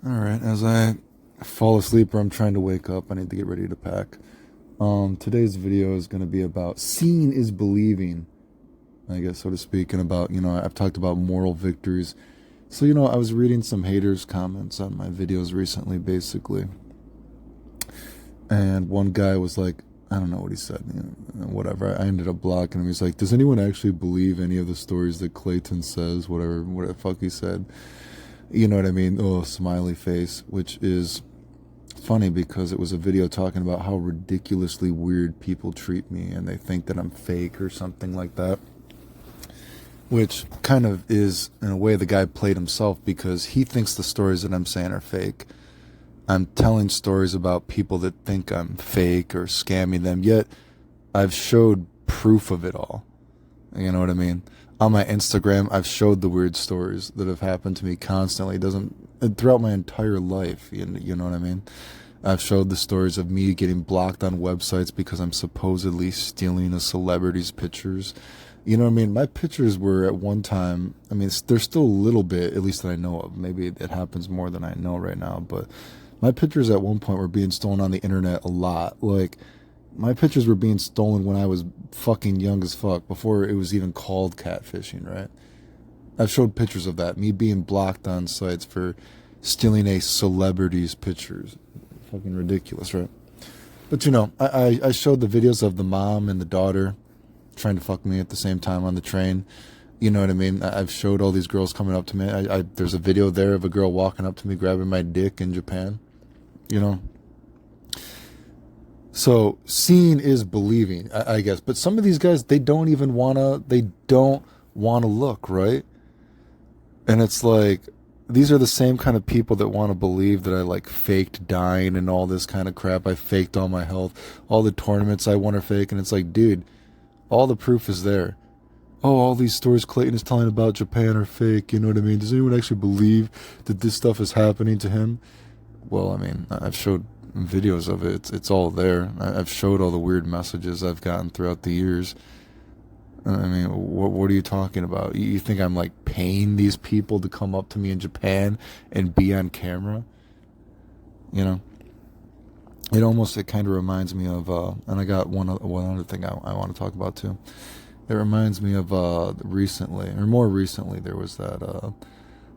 Alright, as I fall asleep or I'm trying to wake up, I need to get ready to pack. Today's video is going to be about seeing is believing, I guess, so to speak, and about, I've talked about moral victories. So, I was reading some haters' comments on my videos recently, basically, and one guy was like, I don't know what he said, whatever. I ended up blocking him. He's like, does anyone actually believe any of the stories that Clayton says, whatever the fuck he said? You know what I mean? Oh, smiley face, which is funny because it was a video talking about how ridiculously weird people treat me and they think that I'm fake or something like that. Which kind of is, in a way, the guy played himself because he thinks the stories that I'm saying are fake. I'm telling stories about people that think I'm fake or scamming them, yet I've showed proof of it all. You know what I mean? On my Instagram, I've showed the weird stories that have happened to me constantly. It doesn't throughout my entire life. You know what I mean? I've showed the stories of me getting blocked on websites because I'm supposedly stealing a celebrity's pictures. You know what I mean? My pictures were at one time, I mean, there's still a little bit, at least that I know of. Maybe it happens more than I know right now, but my pictures at one point were being stolen on the internet a lot. Like, my pictures were being stolen when I was fucking young as fuck, before it was even called catfishing, right? I've showed pictures of that, me being blocked on sites for stealing a celebrity's pictures. Fucking ridiculous, right? But I showed the videos of the mom and the daughter trying to fuck me at the same time on the train. You know what I mean? I've showed all these girls coming up to me. There's a video there of a girl walking up to me, grabbing my dick in Japan. You know, so seeing is believing, I guess. But some of these guys, they don't even wanna. They don't wanna look, right. And it's like, these are the same kind of people that want to believe that I like faked dying and all this kind of crap. I faked all my health. All the tournaments I won are fake. And it's like, dude, all the proof is there. Oh, all these stories Clayton is telling about Japan are fake. You know what I mean? Does anyone actually believe that this stuff is happening to him? Well, I mean, I've showed videos of it. It's all there. I've showed all the weird messages I've gotten throughout the years. I mean, what are you talking about? You think I'm like paying these people to come up to me in Japan and be on camera? You know, it kind of reminds me of, and I got one other thing I want to talk about too. It reminds me of recently, or more recently, there was that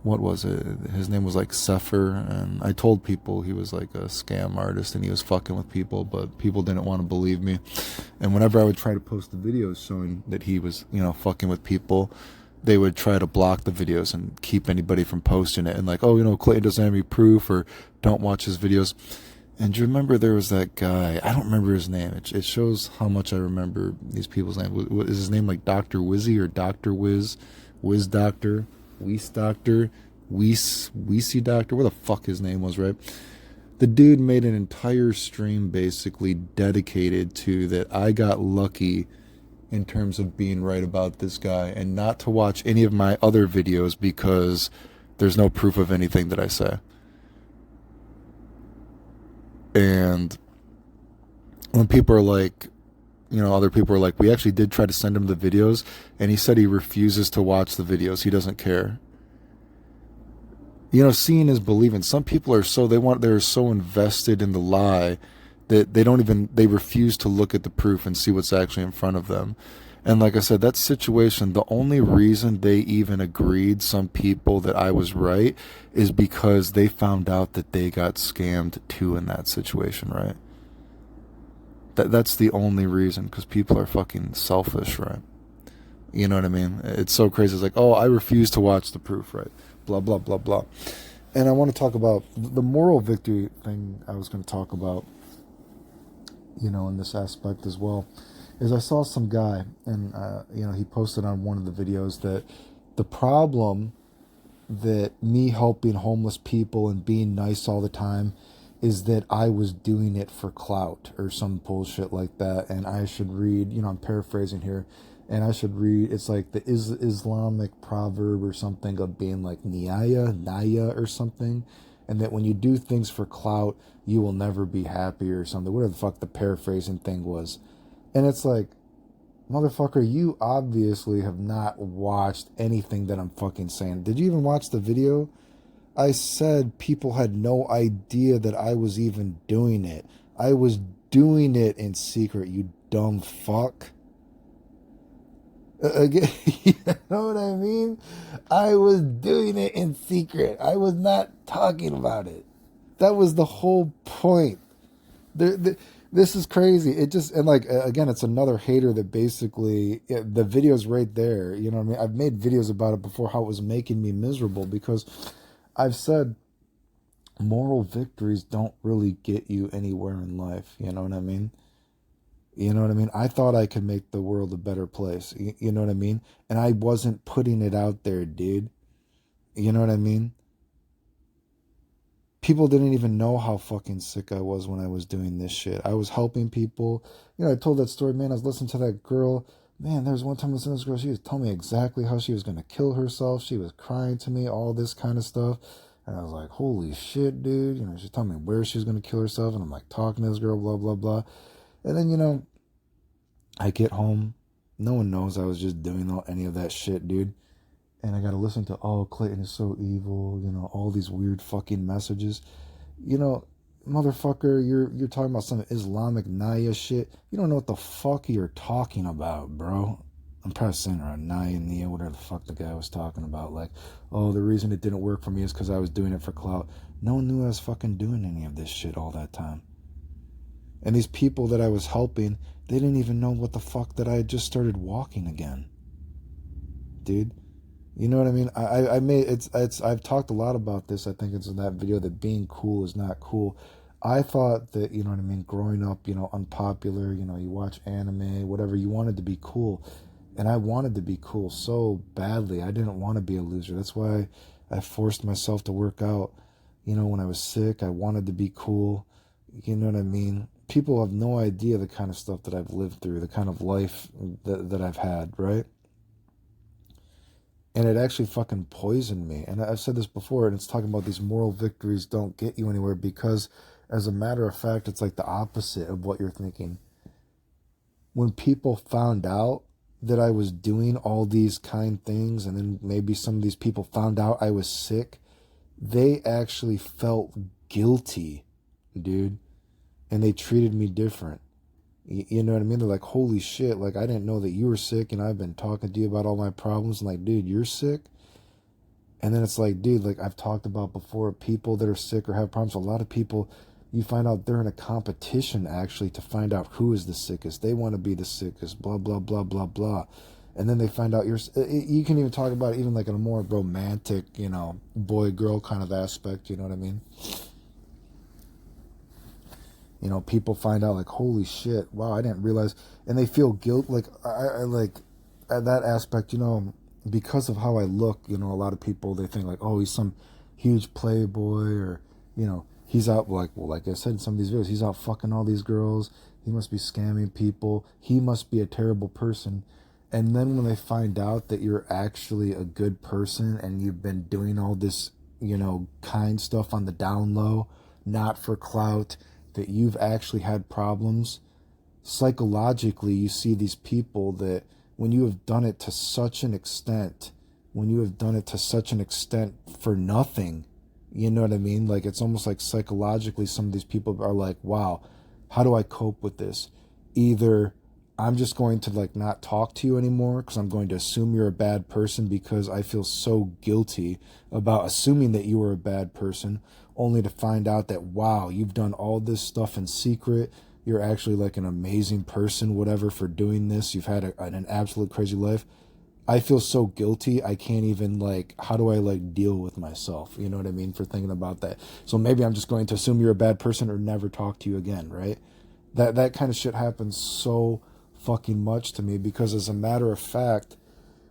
what was it? His name was like Sefer, and I told people he was like a scam artist and he was fucking with people, but people didn't want to believe me. And whenever I would try to post the videos showing that he was, fucking with people, they would try to block the videos and keep anybody from posting it. And like, oh, Clayton doesn't have any proof, or don't watch his videos. And do you remember there was that guy? I don't remember his name. It shows how much I remember these people's names. Is his name like Dr. Wizzy or Dr. Wiz? Wiz Doctor? Weiss Doctor? Weesy Doctor? What the fuck his name was, right? The dude made an entire stream basically dedicated to that I got lucky in terms of being right about this guy, and not to watch any of my other videos because there's no proof of anything that I say. And when people are like, other people are like, we actually did try to send him the videos, and he said he refuses to watch the videos. He doesn't care. Seeing is believing. Some people are they're so invested in the lie that they refuse to look at the proof and see what's actually in front of them. And like I said, that situation, the only reason they even agreed, some people, that I was right, is because they found out that they got scammed too in that situation, right? That's the only reason, because people are fucking selfish, right? You know what I mean? It's so crazy. It's like, oh, I refuse to watch the proof, right? Blah, blah, blah, blah. And I want to talk about the moral victory thing I was going to talk about, in this aspect as well. Is I saw some guy, and, he posted on one of the videos that the problem that me helping homeless people and being nice all the time is that I was doing it for clout or some bullshit like that. And I should read, I'm paraphrasing here, and I should read, it's like the Islamic proverb or something of being like Naya or something. And that when you do things for clout, you will never be happy or something. Whatever the fuck the paraphrasing thing was. And it's like, motherfucker, you obviously have not watched anything that I'm fucking saying. Did you even watch the video? I said people had no idea that I was even doing it. I was doing it in secret, you dumb fuck. Again, you know what I mean? I was doing it in secret. I was not talking about it. That was the whole point. This is crazy. It just, and like, again, it's another hater that basically, the video's right there. You know what I mean? I've made videos about it before, how it was making me miserable, because I've said moral victories don't really get you anywhere in life. You know what I mean? You know what I mean? I thought I could make the world a better place. You know what I mean? And I wasn't putting it out there, dude. You know what I mean? People didn't even know how fucking sick I was when I was doing this shit. I was helping people. You know, I told that story, man. I was listening to that girl. Man, there was one time I was listening to this girl. She was telling me exactly how she was going to kill herself. She was crying to me, all this kind of stuff. And I was like, holy shit, dude. You know, she's telling me where she was going to kill herself. And I'm like talking to this girl, blah, blah, blah. And then, you know, I get home. No one knows I was just doing any of that shit, dude. And I got to listen to, oh, Clayton is so evil, you know, all these weird fucking messages. You know, motherfucker, you're talking about some Islamic Naya shit. You don't know what the fuck you're talking about, bro. I'm probably saying it right, Naya, Nia, whatever the fuck the guy was talking about. Like, oh, the reason it didn't work for me is because I was doing it for clout. No one knew I was fucking doing any of this shit all that time. And these people that I was helping, they didn't even know what the fuck that I had just started walking again. Dude. You know what I mean? I made it's I've talked a lot about this. I think it's in that video that being cool is not cool. I thought that, you know what I mean, growing up, you know, unpopular, you know, you watch anime, whatever, you wanted to be cool. And I wanted to be cool so badly. I didn't want to be a loser. That's why I forced myself to work out. You know, when I was sick, I wanted to be cool. You know what I mean? People have no idea the kind of stuff that I've lived through, the kind of life that I've had, right? And it actually fucking poisoned me. And I've said this before, and it's talking about these moral victories don't get you anywhere, because, as a matter of fact, it's like the opposite of what you're thinking. When people found out that I was doing all these kind things, and then maybe some of these people found out I was sick, they actually felt guilty, dude. And they treated me different. You know what I mean? They're like, holy shit, like, I didn't know that you were sick, and I've been talking to you about all my problems. And like, dude, you're sick? And then it's like, dude, like I've talked about before, people that are sick or have problems, a lot of people, you find out they're in a competition actually to find out who is the sickest. They want to be the sickest, blah, blah, blah, blah, blah. And then they find out you can even talk about it even like in a more romantic, you know, boy-girl kind of aspect, you know what I mean? You know, people find out like, holy shit, wow, I didn't realize, and they feel guilt. Like I like at that aspect, you know, because of how I look. You know, a lot of people, they think like, oh, he's some huge playboy, or you know, he's out like, well, like I said in some of these videos, he's out fucking all these girls. He must be scamming people. He must be a terrible person. And then when they find out that you're actually a good person and you've been doing all this, you know, kind stuff on the down low, not for clout, that you've actually had problems, psychologically you see these people that when you have done it to such an extent, when you have done it to such an extent for nothing, you know what I mean? Like, it's almost like psychologically some of these people are like, wow, how do I cope with this? Either I'm just going to like not talk to you anymore because I'm going to assume you're a bad person because I feel so guilty about assuming that you were a bad person, only to find out that, wow, you've done all this stuff in secret. You're actually like an amazing person, whatever, for doing this. You've had an absolute crazy life. I feel so guilty. I can't even like, how do I like deal with myself? You know what I mean? For thinking about that. So maybe I'm just going to assume you're a bad person or never talk to you again, right? That kind of shit happens so fucking much to me, because as a matter of fact,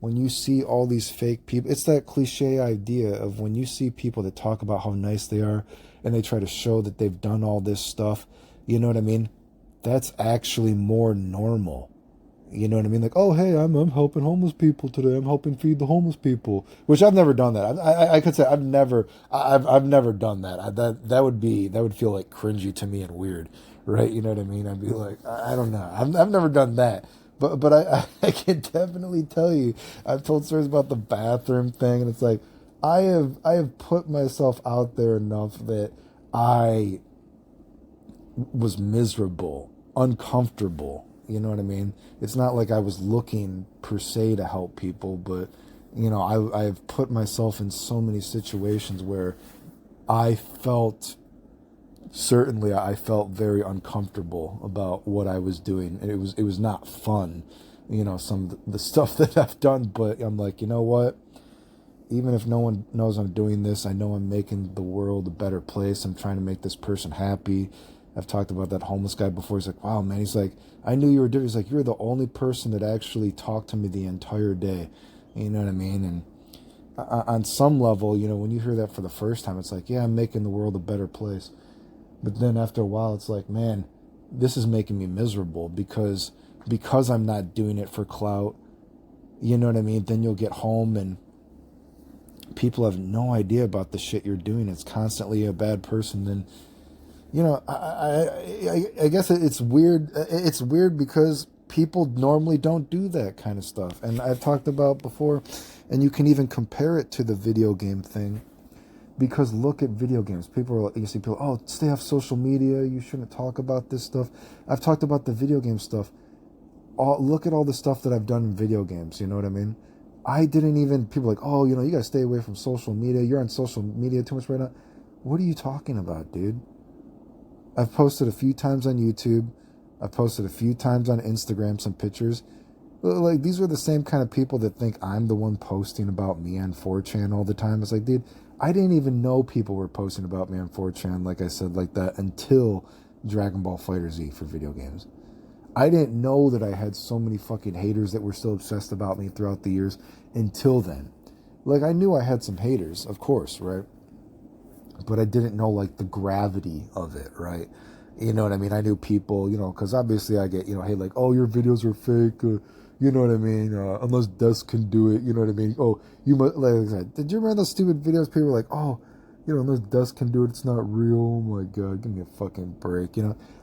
when you see all these fake people, it's that cliche idea of when you see people that talk about how nice they are and they try to show that they've done all this stuff, you know what I mean? That's actually more normal. You know what I mean? Like, oh, hey, I'm helping homeless people today. I'm helping feed the homeless people, which I've never done that. I could say I've never done that. That would feel like cringy to me and weird, right? You know what I mean? I'd be like, I don't know. I've never done that. But I can definitely tell you, I've told stories about the bathroom thing, and it's like, I have put myself out there enough that I was miserable, uncomfortable. You know what I mean? It's not like I was looking per se to help people, but I've put myself in so many situations where I felt certainly I felt very uncomfortable about what I was doing, and it was not fun. Some of the stuff that I've done, but I'm like, you know what? Even if no one knows I'm doing this, I know I'm making the world a better place. I'm trying to make this person happy. I've talked about that homeless guy before. He's like, wow, man. He's like, I knew you were different. He's like, you're the only person that actually talked to me the entire day. You know what I mean? And on some level, when you hear that for the first time, it's like, yeah, I'm making the world a better place. But then after a while, it's like, man, this is making me miserable because I'm not doing it for clout. You know what I mean? Then you'll get home and people have no idea about the shit you're doing. It's constantly a bad person. Then, I guess it's weird. It's weird because people normally don't do that kind of stuff. And I've talked about before, and you can even compare it to the video game thing. Because look at video games. You see people, oh, stay off social media. You shouldn't talk about this stuff. I've talked about the video game stuff. Look at all the stuff that I've done in video games. You know what I mean? I didn't even, people are like, oh, you got to stay away from social media. You're on social media too much right now. What are you talking about, dude? I've posted a few times on YouTube. I've posted a few times on Instagram, some pictures. Like, these are the same kind of people that think I'm the one posting about me on 4chan all the time. It's like, dude, I didn't even know people were posting about me on 4chan, like I said, like that, until Dragon Ball FighterZ for video games. I didn't know that I had so many fucking haters that were still obsessed about me throughout the years until then. Like, I knew I had some haters, of course, right? But I didn't know, like, the gravity of it, right? You know what I mean? I knew people, because obviously I get, hey, like, oh, your videos are fake, you know what I mean? Unless Des can do it, you know what I mean? Oh, you must, like I said, did you remember those stupid videos? People were like, oh, unless Des can do it, it's not real. Oh my God, give me a fucking break.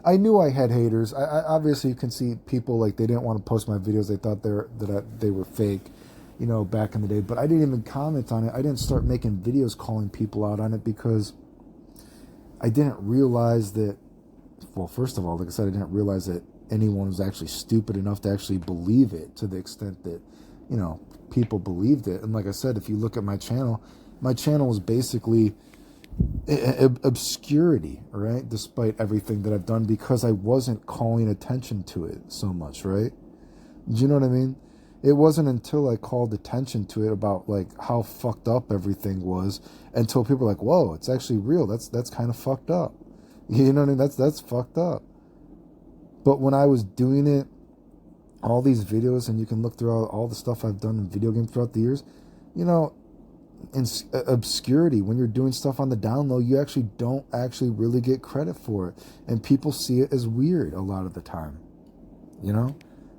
I knew I had haters. I obviously you can see people like they didn't want to post my videos. They thought they were fake, back in the day. But I didn't even comment on it. I didn't start making videos calling people out on it because I didn't realize that. Well, first of all, like I said, I didn't realize that anyone was actually stupid enough to actually believe it to the extent that, people believed it. And like I said, if you look at my channel was basically obscurity, right? Despite everything that I've done, because I wasn't calling attention to it so much, right? Do you know what I mean? It wasn't until I called attention to it about like how fucked up everything was until people were like, whoa, it's actually real. That's kind of fucked up. You know what I mean? That's fucked up. But when I was doing it, all these videos, and you can look through all the stuff I've done in video games throughout the years, in obscurity, when you're doing stuff on the down low, you actually don't actually really get credit for it. And people see it as weird a lot of the time,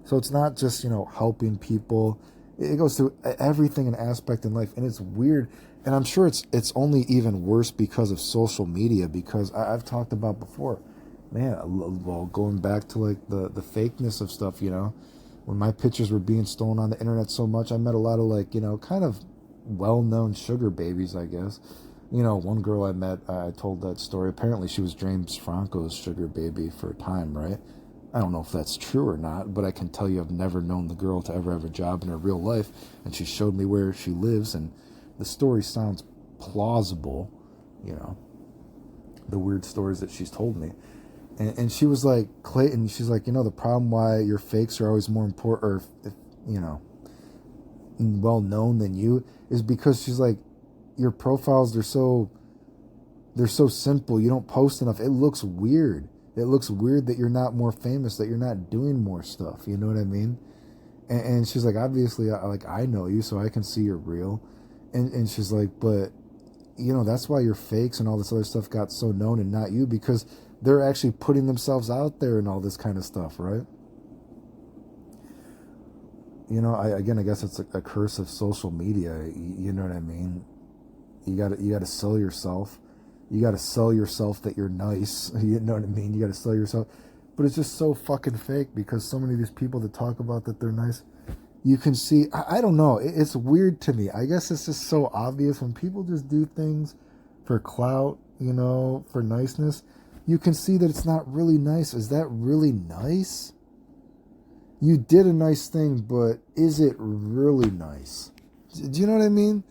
So it's not just, helping people. It goes through everything and aspect in life. And it's weird. And I'm sure it's only even worse because of social media, because I've talked about before, man, well, going back to like the fakeness of stuff, when my pictures were being stolen on the internet so much, I met a lot of like, kind of well-known sugar babies, I guess. One girl I met, I told that story. Apparently she was James Franco's sugar baby for a time, right? I don't know if that's true or not, but I can tell you I've never known the girl to ever have a job in her real life, and she showed me where she lives, and the story sounds plausible, the weird stories that she's told me. And she was like, Clayton, she's like, the problem why your fakes are always more important, or, well known than you, is because she's like, your profiles, they're so simple. You don't post enough. It looks weird. It looks weird that you're not more famous, that you're not doing more stuff. You know what I mean? And she's like, obviously, I know you, so I can see you're real. And she's like, but, that's why your fakes and all this other stuff got so known and not you, because they're actually putting themselves out there and all this kind of stuff, right? I guess it's a curse of social media. You know what I mean? You gotta sell yourself. You gotta sell yourself that you're nice. You know what I mean? You gotta sell yourself. But it's just so fucking fake, because so many of these people that talk about that they're nice, You can see, I don't know, it's weird to me. I guess it's just so obvious when people just do things for clout, for niceness. You can see that it's not really nice. Is that really nice? You did a nice thing, but is it really nice? Do you know what I mean?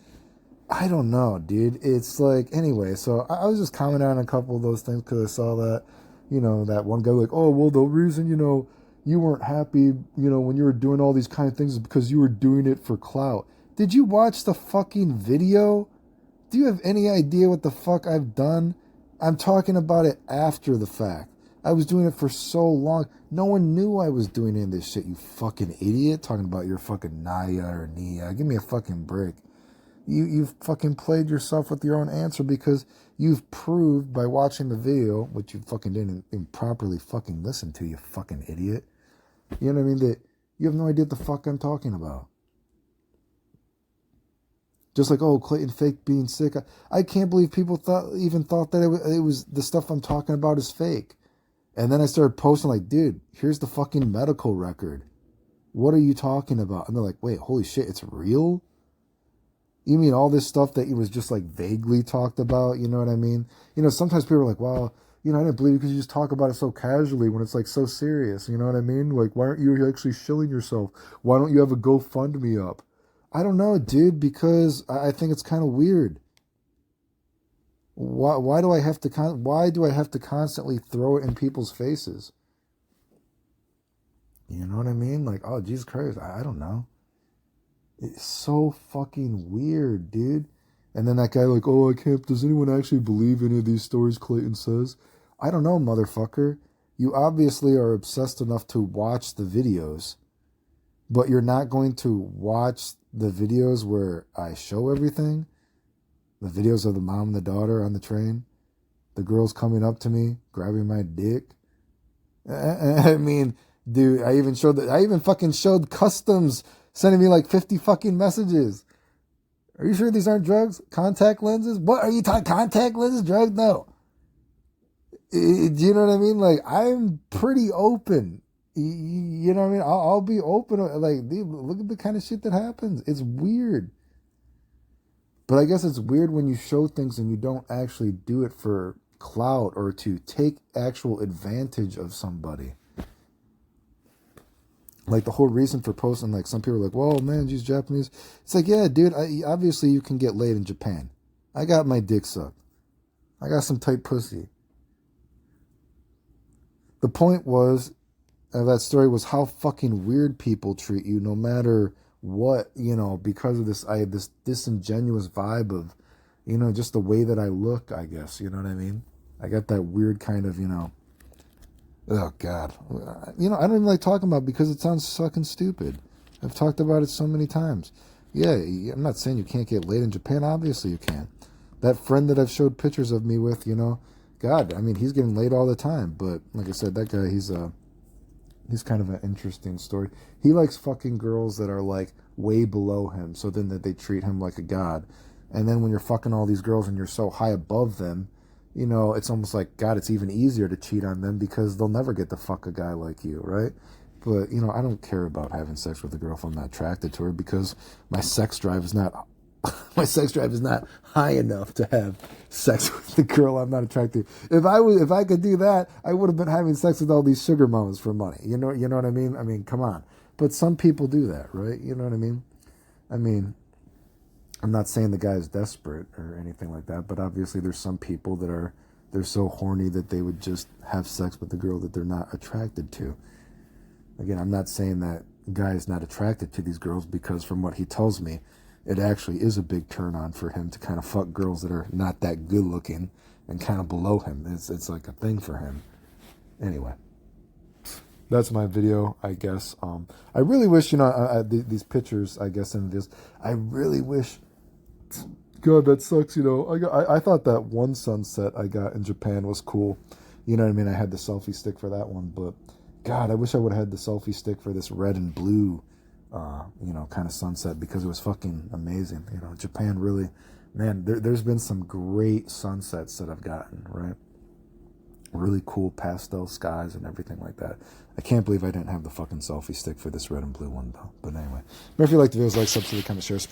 I don't know, dude. It's like, anyway, so I was just commenting on a couple of those things because I saw that, that one guy like, oh, well, the reason, you weren't happy, when you were doing all these kind of things is because you were doing it for clout. Did you watch the fucking video? Do you have any idea what the fuck I've done? I'm talking about it after the fact. I was doing it for so long. No one knew I was doing any of this shit, you fucking idiot. Talking about your fucking Naya or Nia. Give me a fucking break. You've fucking played yourself with your own answer because you've proved by watching the video, which you fucking didn't improperly fucking listen to, you fucking idiot. You know what I mean? That you have no idea what the fuck I'm talking about. Just like, oh, Clayton fake being sick. I can't believe people thought that it was the stuff I'm talking about is fake. And then I started posting like, dude, here's the fucking medical record. What are you talking about? And they're like, wait, holy shit, it's real? You mean all this stuff that it was just like vaguely talked about? You know what I mean? Sometimes people are like, well, I didn't believe it because you just talk about it so casually when it's like so serious. You know what I mean? Like, why aren't you actually shilling yourself? Why don't you have a GoFundMe up? I don't know, dude, because I think it's kind of weird. Why do I have to constantly throw it in people's faces? You know what I mean? Like, oh, Jesus Christ, I don't know. It's so fucking weird, dude. And then that guy like, oh, I can't, does anyone actually believe any of these stories Clayton says? I don't know, motherfucker. You obviously are obsessed enough to watch the videos, but you're not going to watch the videos where I show everything. The videos of the mom and the daughter on the train. The girls coming up to me, grabbing my dick. I mean, dude, I even fucking showed customs sending me like 50 fucking messages. Are you sure these aren't drugs? Contact lenses? What are you talking? Contact lenses? Drugs? No. Do you know what I mean? Like, I'm pretty open. You know what I mean? I'll be open. Like, dude, look at the kind of shit that happens. It's weird. But I guess it's weird when you show things and you don't actually do it for clout or to take actual advantage of somebody. Like the whole reason for posting, like some people are like, whoa, man, she's Japanese. It's like, yeah, dude, obviously you can get laid in Japan. I got my dick sucked. I got some tight pussy. The point was, that story was how fucking weird people treat you no matter what, because of this, I had this disingenuous vibe of, just the way that I look, I guess, you know what I mean? I got that weird kind of, oh God. I don't even like talking about it because it sounds fucking stupid. I've talked about it so many times. Yeah, I'm not saying you can't get laid in Japan. Obviously you can. That friend that I've showed pictures of me with, God, I mean, he's getting laid all the time. But like I said, that guy, he's kind of an interesting story. He likes fucking girls that are like way below him, so then that they treat him like a god. And then when you're fucking all these girls and you're so high above them, it's almost like, God, it's even easier to cheat on them because they'll never get to fuck a guy like you, right? But, I don't care about having sex with a girl if I'm not attracted to her because my sex drive is not high enough to have sex with the girl I'm not attracted to. If I could do that, I would have been having sex with all these sugar mamas for money. You know what I mean? I mean, come on. But some people do that, right? You know what I mean? I mean, I'm not saying the guy's desperate or anything like that, but obviously there's some people that they're so horny that they would just have sex with the girl that they're not attracted to. Again, I'm not saying that guy is not attracted to these girls because from what he tells me, it actually is a big turn on for him to kind of fuck girls that are not that good looking and kind of below him. It's like a thing for him. Anyway, that's my video, I guess. I really wish, these pictures, I guess, in this, I really wish, God, that sucks, I thought that one sunset I got in Japan was cool. You know what I mean? I had the selfie stick for that one, but God, I wish I would have had the selfie stick for this red and blue kind of sunset because it was fucking amazing. Japan really, man, there's been some great sunsets that I've gotten, right? really cool pastel skies and everything like that. I can't believe I didn't have the fucking selfie stick for this red and blue one though. But anyway, if you like the videos, like, subscribe, comment, share, support.